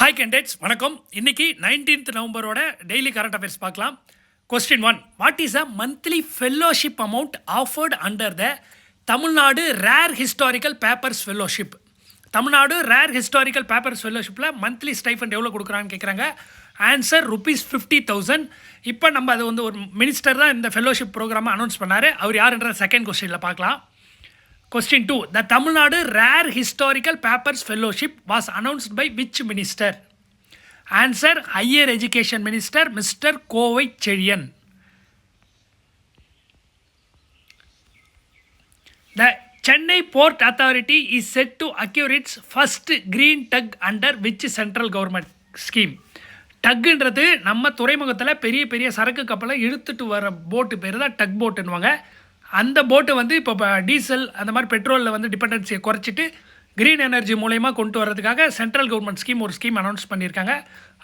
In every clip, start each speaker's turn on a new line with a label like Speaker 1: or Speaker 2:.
Speaker 1: Hi கேண்டேட்ஸ் வணக்கம். இன்னைக்கு 19th நவம்பரோட daily current affairs பார்க்கலாம். Question 1. What is a monthly fellowship amount offered under the Tamil Nadu rare historical papers fellowship? Tamil Nadu rare historical papers ஃபெல்லோஷிப்பில் monthly stipend எவ்வளோ கொடுக்குறான்னு கேட்குறாங்க. Answer ₹50,000. இப்போ நம்ம அது வந்து ஒரு மினிஸ்டர் தான் இந்த ஃபெல்லோஷிப் ப்ரோக்ராமை அனௌன்ஸ் பண்ணார். அவர் யாருன்ற செகண்ட் கொஸ்டினில் பார்க்கலாம். Question 2. The Tamil Nadu Rare Historical Papers Fellowship was announced by which minister? Answer: Higher Education Minister Mr. Kovai Cheriyan. The Chennai Port Authority is set to acquire its first green tug under which central government scheme? டக்குன்றது நம்ம துறைமுகத்தில் பெரிய பெரிய சரக்கு கப்பலை இழுத்துட்டு வர போட்டு பேர் தான் டக் போட்டுன்னுவாங்க. அந்த போட்டு வந்து இப்போ டீசல் அந்த மாதிரி பெட்ரோலில் வந்து டிபெண்டன்சியை குறைச்சிட்டு க்ரீன் எனர்ஜி மூலயமா கொண்டு வரதுக்காக சென்ட்ரல் கவர்மெண்ட் ஸ்கீம் ஒரு ஸ்கீம் அனௌன்ஸ் பண்ணியிருக்காங்க.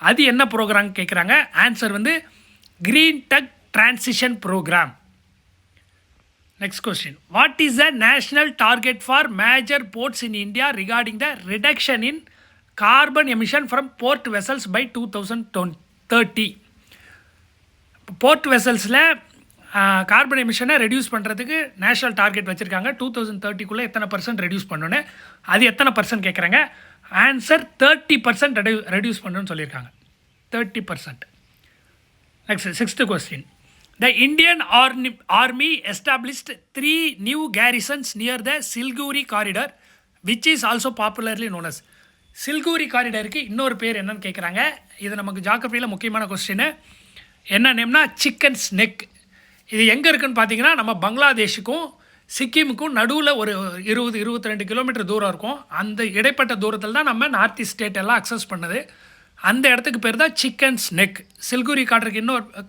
Speaker 1: அது என்ன ப்ரோக்ராம் கேட்குறாங்க. ஆன்சர் வந்து green tug transition program. Next question. What is the national target for major ports in India regarding the reduction in carbon emission from port vessels by 2030? Port வெசல்ஸில் carbon எமிஷனை reduce பண்ணுறதுக்கு national target வச்சுருக்காங்க. 2030 எத்தனை percent reduce பண்ணணுன்னு, அது எத்தனை percent கேட்குறாங்க. Answer 30% reduce பண்ணணுன்னு சொல்லியிருக்காங்க. 30%. Next sixth question. The Indian army established 3 new garrisons near the Siliguri corridor which is also popularly known as. Siliguri காரிடாருக்கு இன்னொரு பேர் என்னன்னு கேட்குறாங்க. இது நமக்கு ஜாகிரபியில் முக்கியமான கொஸ்டின். என்ன நேம்னா சிக்கன்ஸ் நெக். இது எங்கே இருக்குதுன்னு பார்த்தீங்கன்னா நம்ம பங்களாதேஷுக்கும் சிக்கிமுக்கும் நடுவில் ஒரு 20-22 கிலோமீட்டர் தூரம் இருக்கும். அந்த இடைப்பட்ட தூரத்தில் தான் நம்ம நார்த் ஈஸ்ட் ஸ்டேட் எல்லாம் அக்சஸ் பண்ணுது. அந்த இடத்துக்கு பேர் தான் சிக்கன்ஸ் நெக். சில்குரி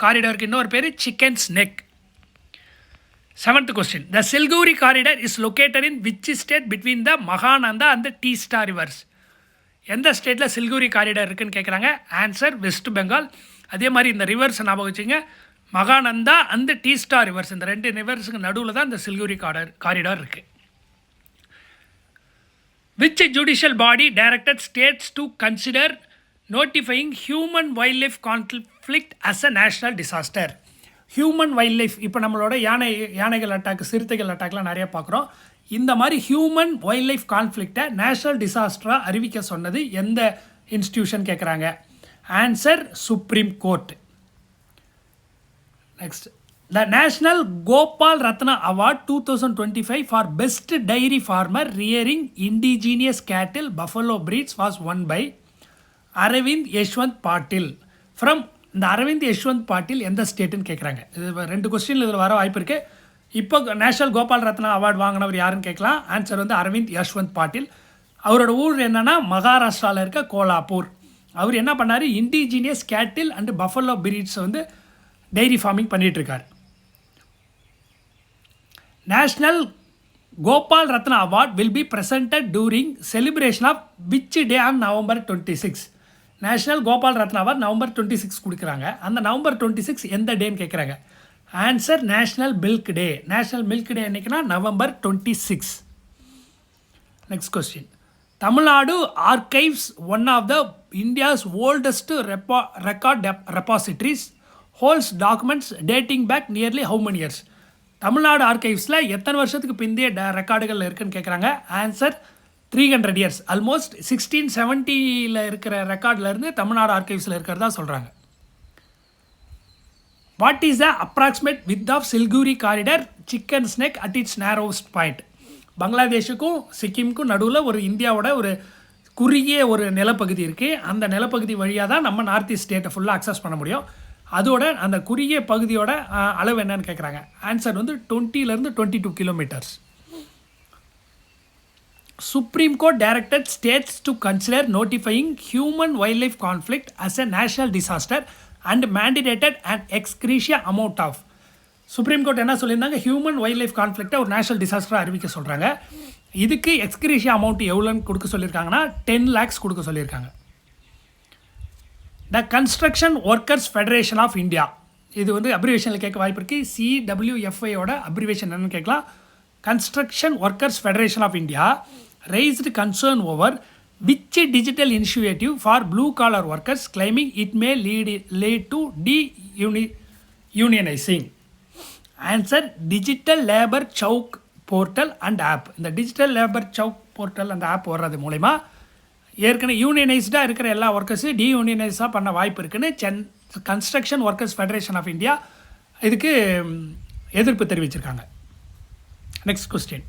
Speaker 1: காரிடாருக்கு இன்னொரு பேர் chicken's neck. 7th question. The Siliguri corridor is located in which state between the Mahananda and the Teesta rivers? எந்த ஸ்டேட்டில் சில்குரி காரிடார் இருக்குதுன்னு கேட்குறாங்க. ஆன்சர் வெஸ்ட் பெங்கால். அதே மாதிரி இந்த ரிவர்ஸ் ஞாபகம் வச்சுங்க. மகானந்தா அந்த டீஸ்டா ரிவர்ஸ், இந்த 2 ரிவர்ஸுக்கு நடுவில் தான் இந்த சில்குரி காரிடார் இருக்குது. Which judicial body directed states to consider notifying human wildlife conflict as a national disaster? Human wildlife, இப்போ நம்மளோட யானைகள் அட்டாக், சிறுத்தைகள் அட்டாக்லாம் நிறைய பார்க்குறோம். இந்த மாதிரி ஹியூமன் வைல்ட் லைஃப் கான்ஃப்ளிக்டை நேஷ்னல் டிசாஸ்டராக அறிவிக்க சொன்னது எந்த இன்ஸ்டிடியூஷன் கேட்குறாங்க. Answer supreme court. Next, the National Gopal Ratna Award 2025 for Best Dairy Farmer Rearing Indigenous Cattle Buffalo Breeds was won by Aravind Yashwant Patil. From இந்த அரவிந்த் யஷ்வந்த் பாட்டில் எந்த ஸ்டேட்டுன்னு கேட்குறாங்க. இது 2 கொஸ்டின் இதில் வர வாய்ப்பு இருக்குது. இப்போ நேஷனல் கோபால் ரத்னா அவார்டு வாங்கினவர் யாருன்னு கேட்கலாம். ஆன்சர் வந்து அரவிந்த் யஷ்வந்த் பாட்டில். அவரோட ஊர் என்னென்னா மகாராஷ்டிராவில் இருக்க கோலாப்பூர். அவர் என்ன பண்ணார், இண்டிஜினியஸ் கேட்டில் அண்டு பஃபலோ பிரீட்ஸை வந்து டைரி ஃபார்மிங் பண்ணிகிட்ருக்கார். National Gopal Ratna award will be presented during celebration of which day on November 26? National Gopal Ratna award November 26 கொடுக்குறாங்க. அந்த November 26 எந்த டேன்னு கேட்குறாங்க. Answer national milk day. National milk day என்னைக்குன்னா November 26. Next question. Tamil Nadu archives one of the India's oldest record repositories holds documents dating back nearly how many years? Tamil Nadu ஆர்கைவ்ஸில் எத்தனை வருஷத்துக்கு பிந்தைய ரெக்கார்டுகள் இருக்குதுன்னு கேட்குறாங்க. Answer 300 years. ஆல்மோஸ்ட் 1670 இருக்கிற ரெக்கார்ட்லேருந்து தமிழ்நாடு ஆர்கைவ்ஸில் இருக்கிறதா சொல்கிறாங்க. What is the approximate width of Siliguri corridor chicken's neck at its narrowest point? பங்களாதேஷுக்கும் சிக்கிமுக்கும் நடுவில் ஒரு இந்தியாவோட ஒரு குறுகிய ஒரு நிலப்பகுதி இருக்குது. அந்த நிலப்பகுதி வழியாக தான் நம்ம நார்த் ஈஸ்ட் ஸ்டேட்டை ஃபுல்லாக அக்சஸ் பண்ண முடியும். அதோட அந்த குறுகிய பகுதியோட அளவு என்னன்னு கேட்குறாங்க. ஆன்சர் வந்து 20 to 22 kilometres. Supreme court directed states to consider notifying human wildlife conflict as a national disaster and mandated and ex gratia amount of. Supreme court என்ன சொல்லியிருந்தாங்க, ஹியூமன் வைல்ட் லைஃப் கான்ஃப்ளிக்டை ஒரு நேஷனல் டிசாஸ்டராக அறிவிக்க சொல்கிறாங்க. இதுக்கு எக்ஸ்கிரீஷியா அமௌண்ட் எவ்வளோன்னு கொடுக்க சொல்லியிருக்காங்கன்னா 10 lakhs கொடுக்க சொல்லியிருக்காங்க. The construction workers federation of India, இது வந்து அப்ரிவேஷனில் கேட்க வாய்ப்பு இருக்குது. CWFIயோட அப்ரிவேஷன் என்னன்னு கேட்கலாம். Construction workers federation of India raised concern over which digital initiative for blue collar workers claiming it may lead to unionizing? Answer, digital labor chouk portal and app. இந்த digital labour Chowk portal அந்த app வர்றது மூலமா ஏற்கனவே யூனியனைஸ்டாக இருக்கிற எல்லா ஒர்க்கர்ஸும் டீயூனியனைஸாக பண்ண வாய்ப்பு இருக்குன்னு construction workers federation of India இதுக்கு எதிர்ப்பு தெரிவிச்சிருக்காங்க. Next question.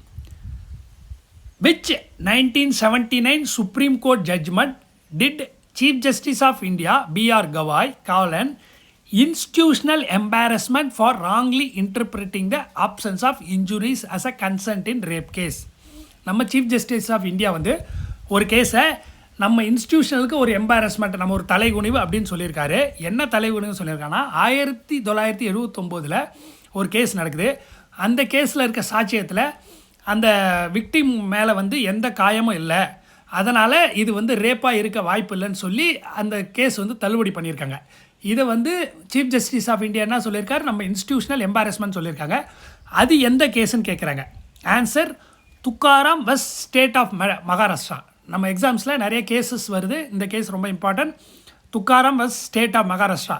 Speaker 1: Which 1979 Supreme Court judgment did Chief Justice of India B.R. Gawai call an institutional embarrassment for wrongly interpreting the absence of injuries as a consent in rape case? நம்ம chief justice of India வந்து ஒரு கேஸை நம்ம இன்ஸ்டியூஷனலுக்கு ஒரு embarrassment, நம்ம ஒரு தலைகுனிவு அப்படின்னு சொல்லியிருக்காரு. என்ன தலைகுனிவு சொல்லியிருக்காங்கன்னா, 1979 ஒரு கேஸ் நடக்குது. அந்த கேஸில் இருக்க சாட்சியத்தில் அந்த விக்டிம் மேலே வந்து எந்த காயமும் இல்லை, அதனால் இது வந்து ரேப்பாக இருக்க வாய்ப்பு இல்லைன்னு சொல்லி அந்த கேஸ் வந்து தள்ளுபடி பண்ணியிருக்காங்க. இதை வந்து சீஃப் ஜஸ்டிஸ் ஆஃப் இந்தியா என்ன சொல்லியிருக்காரு, நம்ம இன்ஸ்டியூஷனல் எம்பாரஸ்மெண்ட் சொல்லியிருக்காங்க. அது எந்த கேஸுன்னு கேட்குறாங்க. Answer, Tukaram vs state of Maharashtra. நம்ம எக்ஸாம்ஸில் நிறைய கேசஸ் வருது, இந்த கேஸ் ரொம்ப important. Tukaram vs state of Maharashtra.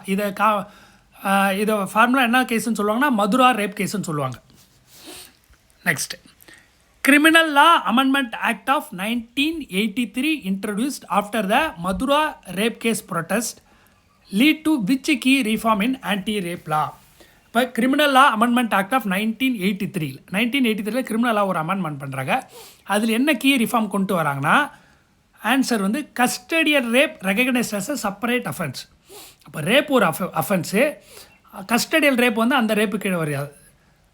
Speaker 1: இதை ஃபார்முலா என்ன கேஸுன்னு சொல்லுவாங்கன்னா, மதுரா ரேப் கேஸுன்னு சொல்லுவாங்க. Next, Criminal Law Amendment Act of 1983 introduced after the Madura rape case protest lead to which key reform in anti-rape law? இப்போ criminal law amendment act of 1983 criminal law ஒரு amendment பண்ணுறாங்க. அதில் என்ன கீ ரிஃபார்ம் கொண்டு வராங்கன்னா, answer வந்து custodial rape recognised as a separate offence. இப்போ rape ஒரு அஃபென்ஸு, கஸ்டடியல் ரேப் வந்து அந்த ரேப்பு கீழே வராது.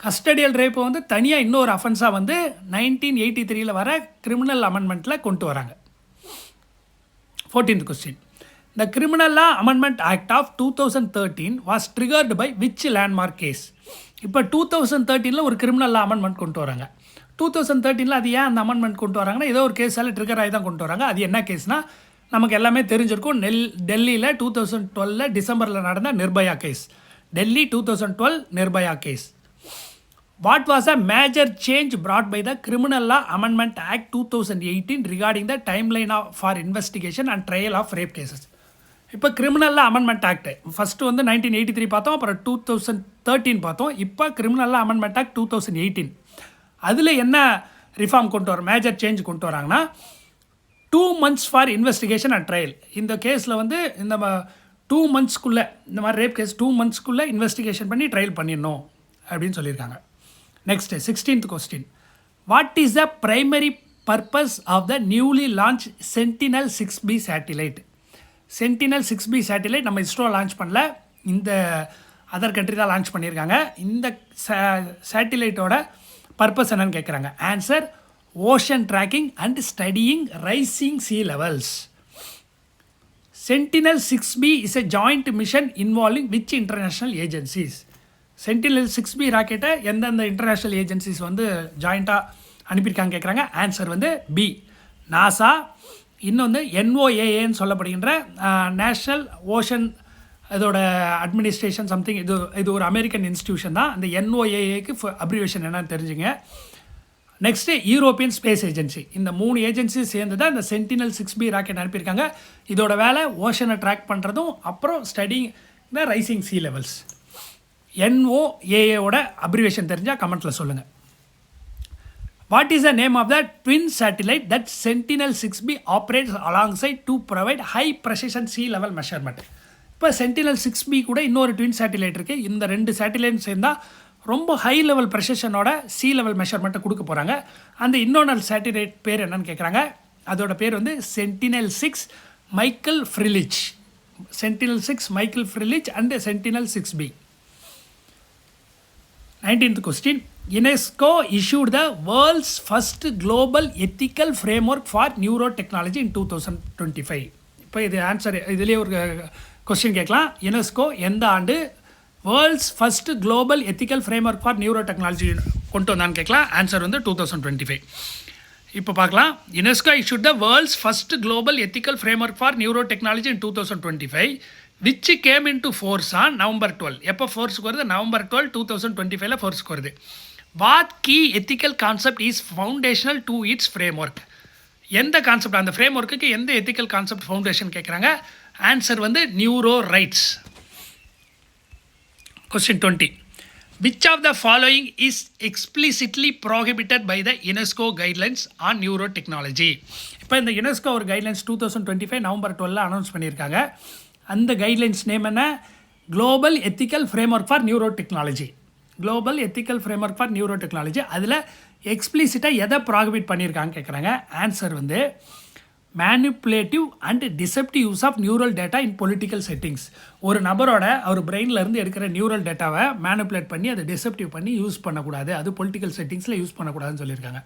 Speaker 1: கஸ்டடியல் ரேப்பை வந்து தனியாக இன்னொரு அஃபென்ஸாக வந்து 1983 வர கிரிமினல் அமெண்ட்மெண்ட்டில் கொண்டு வராங்க. 14th question. The Criminal Law Amendment Act of 2013 was triggered by which landmark case? இப்போ 2013 ஒரு கிரிமினல் லா அமெண்ட்மெண்ட் கொண்டு வராங்க. 2013 அது ஏன் அந்த அமெண்ட்மெண்ட் கொண்டு வராங்கன்னா, ஏதோ ஒரு கேஸால் ட்ரிகர் ஆகி தான் கொண்டு வராங்க. அது என்ன கேஸ்னால் நமக்கு எல்லாமே தெரிஞ்சிருக்கும். டெல்லியில் 2012 டிசம்பரில் நடந்த Nirbhaya case. Delhi 2012 Nirbhaya case. What was a major change brought by the Criminal Law Amendment Act 2018 regarding the timeline for investigation and trial of rape cases? இப்போ criminal law amendment act first வந்து 1983 பார்த்தோம், அப்புறம் 2013 பார்த்தோம். இப்போ கிரிமினல் லா அமெண்ட்மெண்ட் ஆக்ட் 2018 அதில் என்ன reform கொண்டு வர, மேஜர் சேஞ்ச் கொண்டு வராங்கன்னா, 2 months for investigation and trial. இந்த கேஸில் வந்து இந்த 2 monthsக்குள்ளே, இந்த மாதிரி ரேப் கேஸ் 2 monthsக்குள்ளே இன்வெஸ்டிகேஷன் பண்ணி ட்ரையல் பண்ணிடணும் அப்படின்னு சொல்லியிருக்காங்க. Next, 16th question. What is the primary purpose of the newly launched Sentinel-6B satellite? Sentinel-6B satellite நம்ம இஸ்ரோ லான்ச் பண்ணல, இந்த அதர் கண்ட்ரி தான் லான்ச் பண்ணியிருக்காங்க. இந்த சேட்டிலைட்டோட பர்பஸ் என்னன்னு கேட்குறாங்க. Answer, ocean tracking and studying rising sea levels. Sentinel-6B is a joint mission involving which international agencies? Sentinel-6B ராக்கெட்டை எந்தெந்த இன்டர்நேஷ்னல் ஏஜென்சிஸ் வந்து ஜாயிண்ட்டாக அனுப்பியிருக்காங்க கேட்குறாங்க. ஆன்சர் வந்து பி, நாசா. இன்னொன்று NOAAன்னு சொல்லப்படுகின்ற நேஷ்னல் ஓஷன் இதோட அட்மினிஸ்ட்ரேஷன் சம்திங், இது ஒரு அமெரிக்கன் இன்ஸ்டிடியூஷன் தான். அந்த NOAAக்கு அப்ரிவேஷன் என்னன்னு தெரிஞ்சுங்க. Next European space agency. இந்த 3 ஏஜென்சி சேர்ந்து தான் இந்த Sentinel-6B ராக்கெட் அனுப்பியிருக்காங்க. இதோட வேலை ஓஷனை ட்ராக் பண்ணுறதும் அப்புறம் studying the rising sea levels. NOAAவோட அப்ரிவேஷன் தெரிஞ்சால் கமெண்ட்டில் சொல்லுங்கள். What is the name of the twin satellite that Sentinel-6B operates alongside to provide high precision sea level measurement? இப்போ Sentinel-6B கூட இன்னொரு ட்வின் சேட்டிலைட் இருக்குது. இந்த 2 சேட்டிலைட் சேர்ந்தால் ரொம்ப ஹை லெவல் ப்ரெசிஷனோட sea level மெஷர்மெண்ட்டை கொடுக்க போகிறாங்க. அந்த இன்னொரு சேட்டிலைட் பேர் என்னன்னு கேட்குறாங்க. அதோட பேர் வந்து Sentinel-6 Michael Freilich. Sentinel-6 Michael Freilich and Sentinel-6B. 19th question. UNESCO issued the world's first global ethical framework for neurotechnology in 2025. இப்போ இது ஆன்சர், இதுலேயே ஒரு கொஸ்டின் கேட்கலாம். யுனெஸ்கோ எந்த ஆண்டு world's first global ethical framework for neuro technology கொண்டு வந்தான்னு கேட்கலாம். ஆன்சர் வந்து 2025. இப்போ பார்க்கலாம். UNESCO issued the world's first global ethical framework for neurotechnology in 2025, which came into force on November 12. எப்போ ஃபோர்ஸுக்கு வருது? November 12, 2025 ஃபோர்ஸுக்கு வருது. What key ethical concept is foundational to its framework? எந்த கான்செப்ட் அந்த ஃப்ரேம் ஒர்க்குக்கு எந்த எத்திக்கல் கான்செப்ட் ஃபவுண்டேஷன் கேட்குறாங்க. Answer வந்து neuro rights. Question 20. Which of the following is explicitly prohibited by the UNESCO guidelines on neurotechnology? இப்போ இந்த யுனெஸ்கோ ஒரு கைட்லைன்ஸ் 2025 நவம்பர் 12 அனௌன்ஸ் பண்ணியிருக்காங்க. அந்த கைட்லைன்ஸ் நேம் என்ன? Global ethical framework for neuro technology. Global ethical framework for neuro technology. அதில் எக்ஸ்பிளிசிட்டாக எதை prohibit பண்ணியிருக்காங்க கேட்குறாங்க. ஆன்சர் வந்து manipulative and deceptive use of neural data in political settings. ஒரு நபரோட அவர் பிரெயின்லேருந்து எடுக்கிற நியூரல் டேட்டாவை மேனிப்புலேட் பண்ணி அதை டிசெப்டிவ் பண்ணி யூஸ் பண்ணக்கூடாது, அது பொலிட்டிக்கல் செட்டிங்ஸில் யூஸ் பண்ணக்கூடாதுன்னு சொல்லியிருக்காங்க.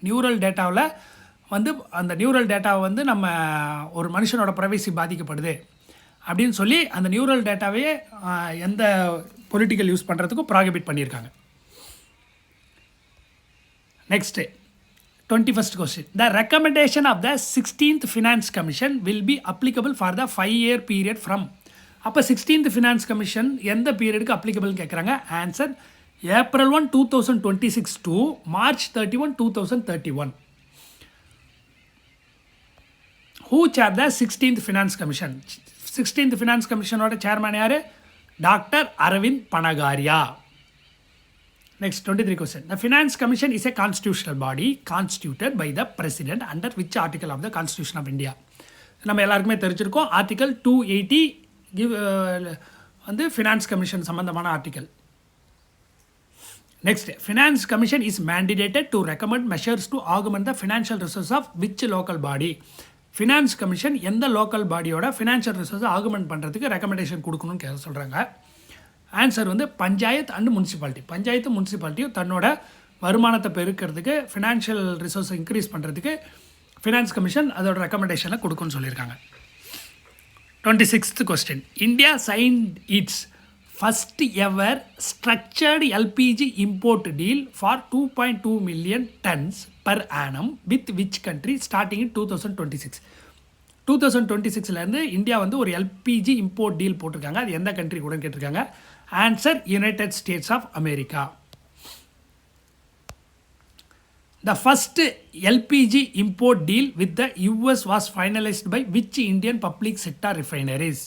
Speaker 1: நியூரல் டேட்டாவில் வந்து அந்த நியூரல் டேட்டாவை வந்து நம்ம ஒரு மனுஷனோட ப்ரைவசி பாதிக்கப்படுது அப்படின்னு சொல்லி அந்த நியூரல் டேட்டாவே எந்த பொலிட்டிக்கல் யூஸ் பண்ணுறதுக்கும் ப்ராஹிபிட் பண்ணியிருக்காங்க. Next 21st question. The recommendation of the 16th Finance Commission will be applicable for the 5-year period from. அப்போ 16th Finance Commission எந்த பீரியடுக்கு அப்ளிகபிள்னு கேட்குறாங்க. Answer April 1, 2026 to March 31, 2031. Who chaired the 16th Finance Commission? 16th Finance Commissionோட chairman யார்? Doctor Arvind Panagariya. Next 23 question. The Finance Commission is a constitutional body constituted by the President under which article of the Constitution of India? நம்ம எல்லாருக்குமே தெரிஞ்சிருக்கோம். Article 280 வந்து finance commission சம்பந்தமான article. Next, finance commission is mandated to recommend measures to augment the financial resources of which local body? Finance commission எந்த local பாடியோட financial ரிசோர்ஸை augment பண்ணுறதுக்கு recommendation கொடுக்கணும்னு சொல்கிறாங்க. ஆன்சர் வந்து பஞ்சாயத்து அண்ட் முனிசிபாலிட்டி. பஞ்சாயத்து முனிசிபாலிட்டியும் தன்னோட வருமானத்தை பெருக்கிறதுக்கு ஃபினான்ஷியல் ரிசோர்ஸை இன்க்ரீஸ் பண்ணுறதுக்கு ஃபினான்ஸ் கமிஷன் அதோட ரெக்கமெண்டேஷனை கொடுக்குன்னு சொல்லியிருக்காங்க. 26th question. India signed its first ever structured LPG import deal for 2.2 million tons per annum with which country starting in 2026? 2026லேருந்து India வந்து ஒரு எல்பிஜி இம்போர்ட் டீல் போட்டிருக்காங்க. அது எந்த கண்ட்ரி கூட கேட்டிருக்காங்க. Answer United States of America. The first LPG import deal with the US was finalized by which Indian public sector refineries?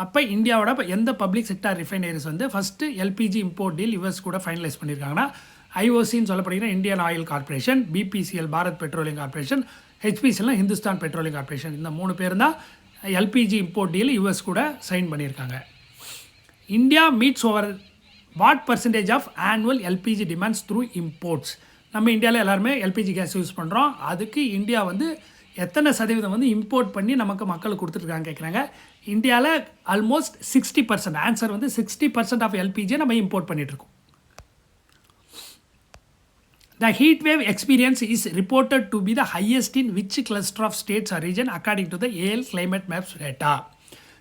Speaker 1: அப்போ இந்தியாவோட எந்த பப்ளிக் செக்டார் ரிஃபைனரிஸ் வந்து first LPG import deal US கூட ஃபைனலைஸ் பண்ணியிருக்காங்கன்னா ஐஓசின்னு சொல்லப்படுகிற Indian oil corporation, BPCL Bharat petroleum corporation, ஹெச்பிசிஎல்னா Hindustan petroleum corporation. இந்த 3 பேர் தான் எல்பிஜி இம்போர்ட் டீல் யூஎஸ் கூட சைன் பண்ணியிருக்காங்க. India meets over what percentage of annual LPG demands through imports? நம்ம இந்தியாவில் எல்லாருமே எல்பிஜி கேஸ் யூஸ் பண்ணுறோம். அதுக்கு இந்தியா வந்து எத்தனை சதவீதம் வந்து இம்போர்ட் பண்ணி நமக்கு மக்களுக்கு கொடுத்துருக்காங்க கேட்குறாங்க. இந்தியாவில் ஆல்மோஸ்ட் 60%. ஆன்சர் வந்து 60% ஆஃப் எல்பிஜியை நம்ம இம்போர்ட் பண்ணிகிட்ருக்கோம். The heat wave experience is reported to be the highest in which cluster of states or region according to the AL climate maps data?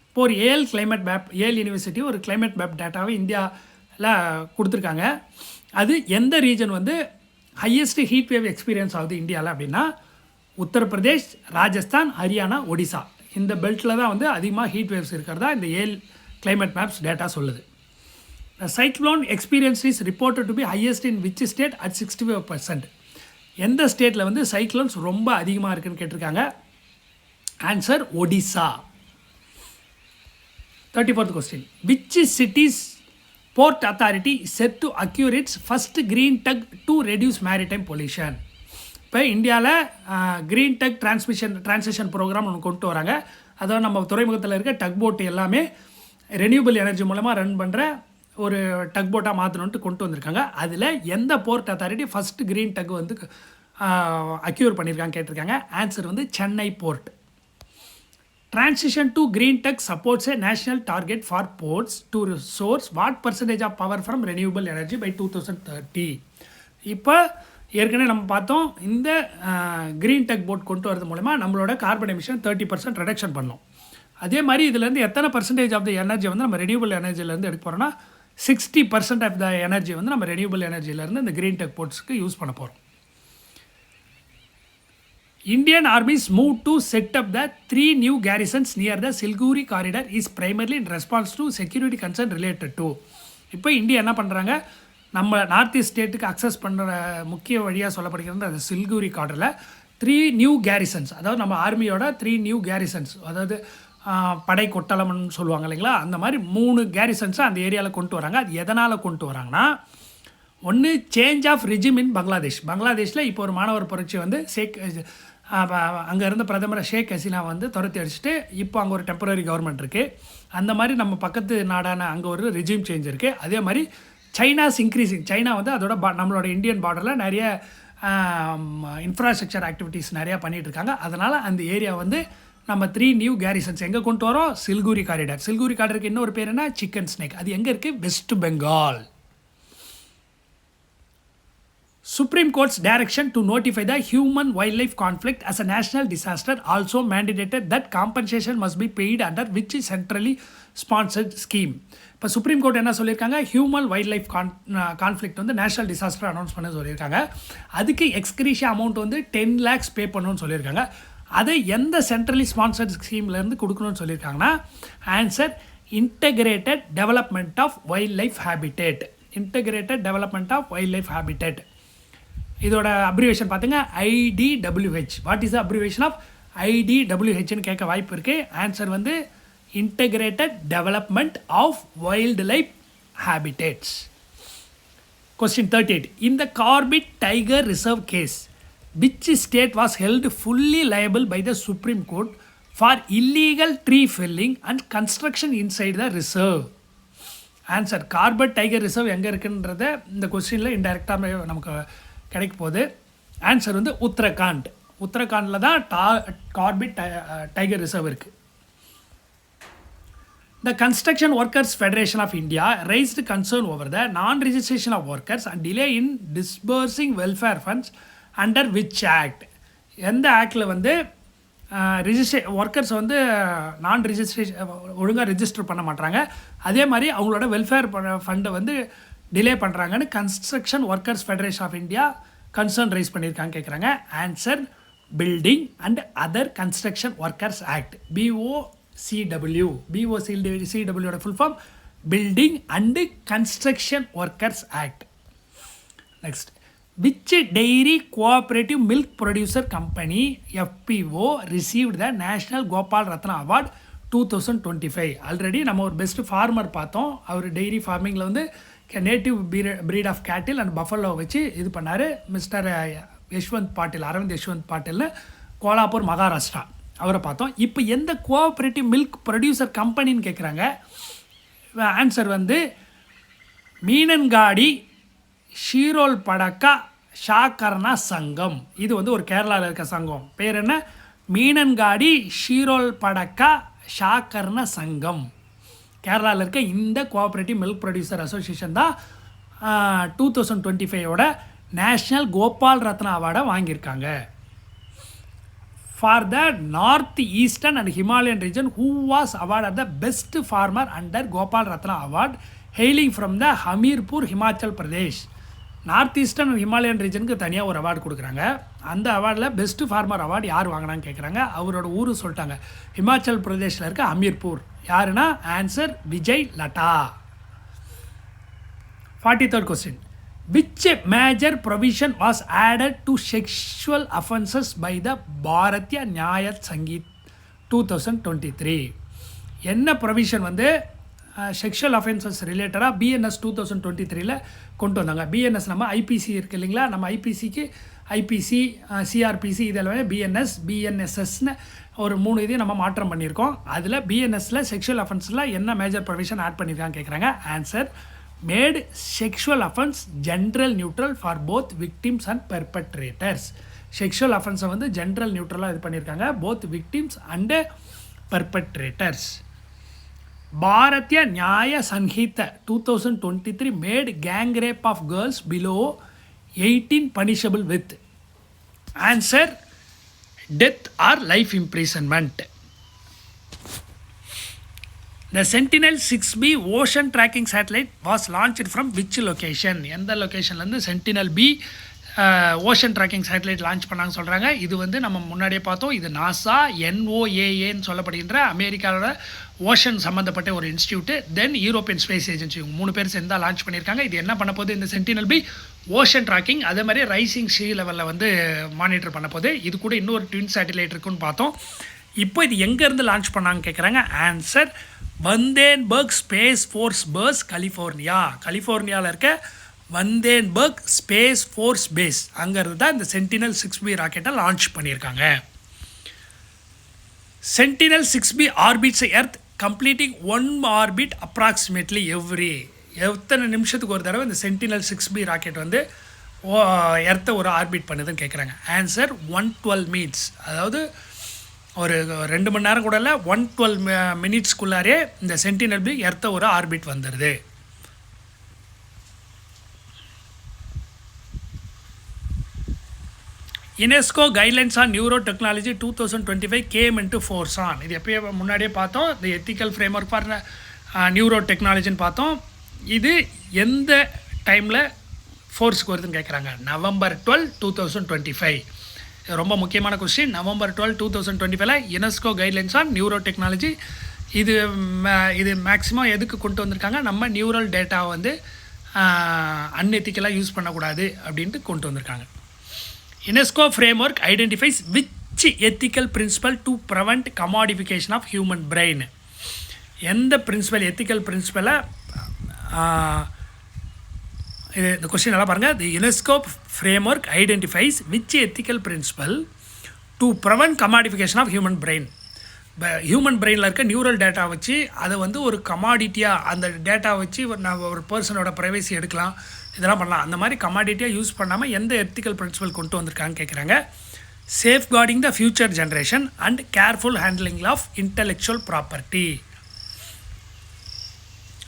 Speaker 1: இப்போ ஒரு Yale climate map, Yale university ஒரு climate map டேட்டாவை இந்தியாவில் கொடுத்துருக்காங்க. அது எந்த region வந்து highest heat wave experience ஆகுது இந்தியாவில் அப்படின்னா உத்தரப்பிரதேஷ், ராஜஸ்தான், ஹரியானா, ஒடிசா. இந்த பெல்ட்டில் தான் வந்து அதிகமாக ஹீட் வேவ்ஸ் இருக்கிறதா இந்த ஏஎல் கிளைமேட் மேப்ஸ் டேட்டா சொல்லுது. The cyclone experience is reported to be highest in which state at 65%? எந்த ஸ்டேட்டில் வந்து சைக்ளோன்ஸ் ரொம்ப அதிகமாக இருக்குன்னு கேட்டிருக்காங்க. Answer Odisha. 34th question. Which city's port authority is set to acquire its first green tug to reduce maritime pollution? இப்போ இந்தியாவில் green tug transition program ஒன்று கொண்டு வராங்க. அதாவது நம்ம துறைமுகத்தில் இருக்க டக் போட்டு எல்லாமே ரெனியூபிள் எனர்ஜி மூலமாக ரன் பண்ணுற ஒரு டக் போட்டாக மாற்றணுன்ட்டு கொண்டு வந்திருக்காங்க. அதில் எந்த port authority first green tug வந்து அக்யூர் பண்ணியிருக்காங்க கேட்டிருக்காங்க. ஆன்சர் வந்து Chennai port. Transition to green tech supports a national target for ports to source what percentage of power from renewable energy by 2030? இப்போ ஏற்கனவே நம்ம பார்த்தோம், இந்த க்ரீன் டெக் போட் கொண்டு வரது மூலமா நம்மளோட கார்பன் எமிஷன் 30% ரிடக்ஷன் பண்ணோம். அதே மாதிரி இதுலேருந்து எத்தனை பர்சன்டேஜ் ஆஃப் த எனர்ஜி வந்து நம்ம ரெனியூபிள் எனர்ஜிலேருந்து எடுக்க போகிறோம்னா 60% ஆஃப் த எனர்ஜி வந்து நம்ம ரெனியூபிள் எனர்ஜிலேருந்து இந்த க்ரீன் டெக் போட்ஸ்க்கு யூஸ் பண்ண போகிறோம். Indian armies moved to set up the 3 new garrisons near the Siliguri corridor is primarily in response to security concern related to. இப்போ இந்தியா என்ன பண்ணுறாங்க, நம்ம நார்த் ஈஸ்ட் ஸ்டேட்டுக்கு அக்சஸ் பண்ணுற முக்கிய வழியாக சொல்லப்படுகிற அந்த சில்குரி கார்டரில் 3 நியூ கேரிசன்ஸ், அதாவது நம்ம ஆர்மியோட 3 நியூ கேரிசன்ஸ், அதாவது படை கொட்டலம்னு சொல்லுவாங்க இல்லைங்களா, அந்த மாதிரி 3 கேரிசன்ஸை அந்த ஏரியாவில் கொண்டு வராங்க. அது எதனால் கொண்டு வராங்கன்னா, ஒன்று சேஞ்ச் ஆஃப் ரிஜிம் இன் பங்களாதேஷில் இப்போ ஒரு மாணவர் புரட்சி வந்து அங்கே இருந்த பிரதமர் ஷேக் ஹசீனா வந்து துரத்தி அடிச்சுட்டு இப்போ அங்கே ஒரு டெம்பரரி கவர்மெண்ட் இருக்குது. அந்த மாதிரி நம்ம பக்கத்து நாடான அங்கே ஒரு ரிஜிம் சேஞ்ச் இருக்குது. அதே மாதிரி சைனாஸ் இன்க்ரீசிங், சைனா வந்து அதோட நம்மளோட இந்தியன் பார்டரில் நிறைய இன்ஃப்ராஸ்ட்ரக்சர் ஆக்டிவிட்டீஸ் நிறையா பண்ணிகிட்டு இருக்காங்க. அதனால் அந்த ஏரியா வந்து நம்ம 3 நியூ கேரிசன்ஸ் எங்கே கொண்டு வரோம், சில்குரி காரிடாருக்கு இன்னொரு பேர் என்ன, சிக்கன் ஸ்னேக். அது எங்கே இருக்குது, west Bengal. Supreme Court's direction to notify the human-wildlife conflict as a national disaster also mandated that compensation must be paid under which centrally sponsored scheme. இப்போ சுப்ரீம் கோர்ட் என்ன சொல்லியிருக்காங்க, ஹியூமன் வைல்ட் லைஃப் கான்ஃப்ளிக்ட் வந்து national disaster announce பண்ண சொல்லியிருக்காங்க. அதுக்கு எக்ஸ்கிரீஷியா amount வந்து 10 lakhs பே பண்ணணும்னு சொல்லியிருக்காங்க. அதை எந்த சென்ட்ரலி ஸ்பான்சர்ட் ஸ்கீம்லேருந்து கொடுக்கணும்னு சொல்லியிருக்காங்கன்னா, answer integrated development of wildlife habitat. இதோட அப்ரிவேஷன் பார்த்துங்க, IDWH. What is the abbreviation of IDWHன்னு கேட்க வாய்ப்பு இருக்குது. ஆன்சர் வந்து integrated development of wildlife habitats. Question 38. In the Corbett Tiger Reserve case, which state was held fully liable by the Supreme Court for illegal tree felling and construction inside the reserve? ஆன்சர் Corbett tiger reserve எங்கே இருக்குன்றத இந்த கொஸ்டினில் இன்டெரக்டாக நமக்கு கிடைக்க போகுது. Answer வந்து உத்தரகாண்டில் தான் கார்பெட் டைகர் ரிசர்வ் இருக்குது. The Construction Workers Federation of India raised concern over the non-registration of workers and delay in disbursing welfare funds under which act? எந்த ஆக்டில் வந்து ஒர்க்கர்ஸ் வந்து ஒழுங்காக ரெஜிஸ்டர் பண்ண மாட்டாங்க, அதே மாதிரி அவங்களோட வெல்ஃபேர் ஃபண்டை வந்து டிலே பண்ணுறாங்கன்னு construction workers federation of India concern raise பண்ணியிருக்காங்க கேட்குறாங்க. Answer building and other construction workers act, BOCWயோட full form building and construction workers act. Next, which dairy cooperative milk producer company FPO received the National Gopal Ratna Award 2025? Already நம்ம ஒரு best farmer பார்த்தோம். அவர் dairy ஃபார்மிங்கில் வந்து native breed of cattle and buffalo வச்சு இது பண்ணார். Mister Arvind Yashwant பாட்டில்னு கோலாப்பூர் மகாராஷ்டிரா, அவரை பார்த்தோம். இப்போ எந்த கோஆப்ரேட்டிவ் மில்க் ப்ரொடியூசர் கம்பெனின்னு கேட்குறாங்க. ஆன்சர் வந்து மீனன்காடி ஷீரோல் படக்கா ஷாக்கர்னா சங்கம். இது வந்து ஒரு கேரளாவில் இருக்க சங்கம். பேர் என்ன, மீனன்காடி ஷீரோல் படக்கா ஷாக்கர்னா சங்கம். கேரளாவில் இருக்க இந்த கோஆப்ரேட்டிவ் மில்க் ப்ரொடியூசர் அசோசியேஷன் தான் 2025ஓட நேஷ்னல் கோபால் ரத்னா அவார்டை வாங்கியிருக்காங்க. For the north eastern and Himalayan region who was award the best farmer under Gopal Ratna award hailing from the Hamirpur Himachal Pradesh. North eastern and Himalayan ரீஜனுக்கு தனியாக ஒரு அவார்டு கொடுக்குறாங்க. அந்த அவார்டில் பெஸ்ட் ஃபார்மர் அவார்டு யார் வாங்கினான்னு கேட்குறாங்க. அவரோட ஊர் சொல்லிட்டாங்க, ஹிமாச்சல் பிரதேஷில் இருக்க ஹமீர்பூர். யாருன்னா answer Vijay Latta. 43rd question, which major provision was added to sexual offences by the Bharatiya நியாய சங்கீத் 2023? என்ன ப்ரொவிஷன் வந்து செக்ஷுவல் அஃபென்சஸ் ரிலேட்டடாக BNS 2023ல் கொண்டு வந்தாங்க. BNS நம்ம IPC இருக்குது இல்லைங்களா, நம்ம ஐபிசி, CRPC இதெல்லாமே BNSSன்னு ஒரு 3 இதையும் நம்ம மாற்றம் பண்ணியிருக்கோம். அதில் BNSல செக்ஷுவல் அஃபென்ஸில் என்ன மேஜர் ப்ரொவிஷன் ஆட் பண்ணியிருக்காங்க கேட்குறாங்க. Answer made sexual offence gender neutral for both victims and perpetrators. Sexual அஃபென்ஸை வந்து ஜென்ரல் நியூட்ரலாக இது பண்ணியிருக்காங்க, both victims and perpetrators. Bharatiya Nyaya Sanhita 2023 made gang rape of girls below 18 punishable with. Answer death or life imprisonment. The Sentinel-6B ocean tracking satellite was launched from which location? எந்த லொக்கேஷன்லேருந்து Sentinel-B ocean tracking satellite launch பண்ணாங்க சொல்கிறாங்க. இது வந்து நம்ம முன்னாடியே பார்த்தோம். இது NASA NOAAன்னு சொல்லப்படுகின்ற அமெரிக்காவோட ஓஷன் சம்மந்தப்பட்ட ஒரு இன்ஸ்டியூட்டு, தென் யூரோப்பியன் ஸ்பேஸ் ஏஜென்சி, 3 பேர் சேர்ந்து தான் லான்ச் பண்ணியிருக்காங்க. இது என்ன பண்ண போகுது, இந்த சென்டினல் பி ஓஷன் ட்ராக்கிங், அதே மாதிரி ரைசிங் சி லெவலில் வந்து மானிட்டர் பண்ண போகுது. இது கூட இன்னொரு ட்வின் சேட்டலைட் இருக்குன்னு பார்த்தோம். இப்போ இது எங்கேருந்து லான்ச் பண்ணாங்க கேட்குறாங்க. ஆன்சர் வந்தேன்பர்க் ஸ்பேஸ் ஃபோர்ஸ் பேஸ், கலிஃபோர்னியாவில் இருக்க வந்தேன்பர்க் ஸ்பேஸ் ஃபோர்ஸ் பேஸ், அங்கேருந்து தான் இந்த சென்டினல் 6B ராக்கெட்டை லான்ச் பண்ணியிருக்காங்க. Sentinel 6B orbits earth completing 1 orbit approximately எத்தனை நிமிஷத்துக்கு ஒரு தடவை இந்த சென்டினல் 6B ராக்கெட் வந்து எர்த்தை ஒரு ஆர்பிட் பண்ணுதுன்னு கேட்குறாங்க. ஆன்சர் 112 மினிட்ஸ், அதாவது ஒரு 2 மணி நேரம் கூட இல்லை, 112 மினிட்ஸ்க்குள்ளாரே இந்த சென்டினல் பி எர்த்தை ஒரு ஆர்பிட் வந்துடுது. UNESCO guidelines on neurotechnology 2025 came into force on. இது எப்போயே முன்னாடியே பார்த்தோம். இந்த ethical framework for neuro டெக்னாலஜின்னு பார்த்தோம். இது எந்த டைமில் ஃபோர்ஸுக்கு வருதுன்னு கேட்குறாங்க. November 12, 2025. ரொம்ப முக்கியமான question. November 12, 2025 UNESCO guidelines on neuro technology. இது மேக்ஸிமம் எதுக்கு கொண்டு வந்திருக்காங்க, நம்ம நியூரல் டேட்டாவை வந்து அன்எத்திக்கலாக யூஸ் பண்ணக்கூடாது அப்படின்ட்டு கொண்டு வந்திருக்காங்க. UNESCO framework identifies which ethical principle to prevent commodification of human brain. எந்த பிரின்சிபல், எத்திக்கல் பிரின்சிபலை, இந்த கொஸ்டின் நல்லா பாருங்கள். The UNESCO framework identifies which ethical principle to prevent commodification of human brain. Human பிரெயினில் இருக்க நியூரல் டேட்டா வச்சு அதை வந்து ஒரு கமாடிட்டியாக, அந்த டேட்டா வச்சு ஒரு பர்சனோட ப்ரைவசி எடுக்கலாம், இதெல்லாம் பண்ணலாம். அந்த மாதிரி கமாடிட்டியாக யூஸ் பண்ணாமல் எந்த எத்திக்கல் பிரின்சிபல் கொண்டு வந்திருக்காங்கன்னு கேட்குறாங்க. Safeguarding the future generation and careful handling of intellectual property.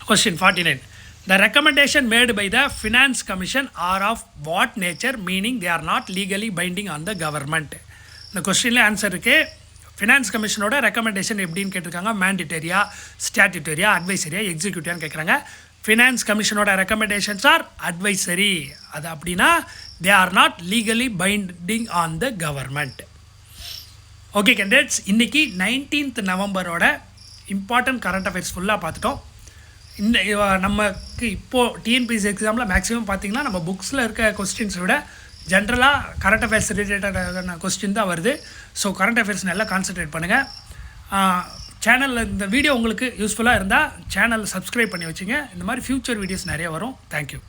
Speaker 1: Question 49. The recommendation made by the Finance Commission are of what nature, meaning they are not legally binding on the government. இந்த கொஸ்டினில் answer இருக்குது. Finance கமிஷனோட recommendation எப்படின்னு கேட்டிருக்காங்க. மேண்டிட்டரியா, ஸ்டாட்யூட்டரியா, அட்வைசரியா, எக்ஸிக்யூட்டிவான்னு கேட்குறாங்க. Finance கமிஷனோட recommendations are advisory. அது அப்படின்னா they are not legally binding on the government. Okay candidates, இன்றைக்கி 19th நவம்பரோட இம்பார்ட்டன்ட் கரண்ட் அஃபேர்ஸ் ஃபுல்லாக பார்த்துட்டோம். இந்த நமக்கு இப்போது டிஎன்பிஎஸ்சி எக்ஸாமில் மேக்ஸிமம் பார்த்திங்கன்னா நம்ம புக்ஸில் இருக்க கொஸ்டின்ஸை விட ஜென்ரலாக கரண்ட் அஃபேர்ஸ் ரிலேட்டடான கொஸ்டின் தான் வருது. ஸோ கரண்ட் அஃபேர்ஸ் நல்லா கான்சன்ட்ரேட் பண்ணுங்கள். சேனலில் இந்த வீடியோ உங்களுக்கு யூஸ்ஃபுல்லாக இருந்தால் சேனலை சப்ஸ்கிரைப் பண்ணி வச்சுங்க. இந்த மாதிரி ஃப்யூச்சர் வீடியோஸ் நிறைய வரும். தேங்க்யூ.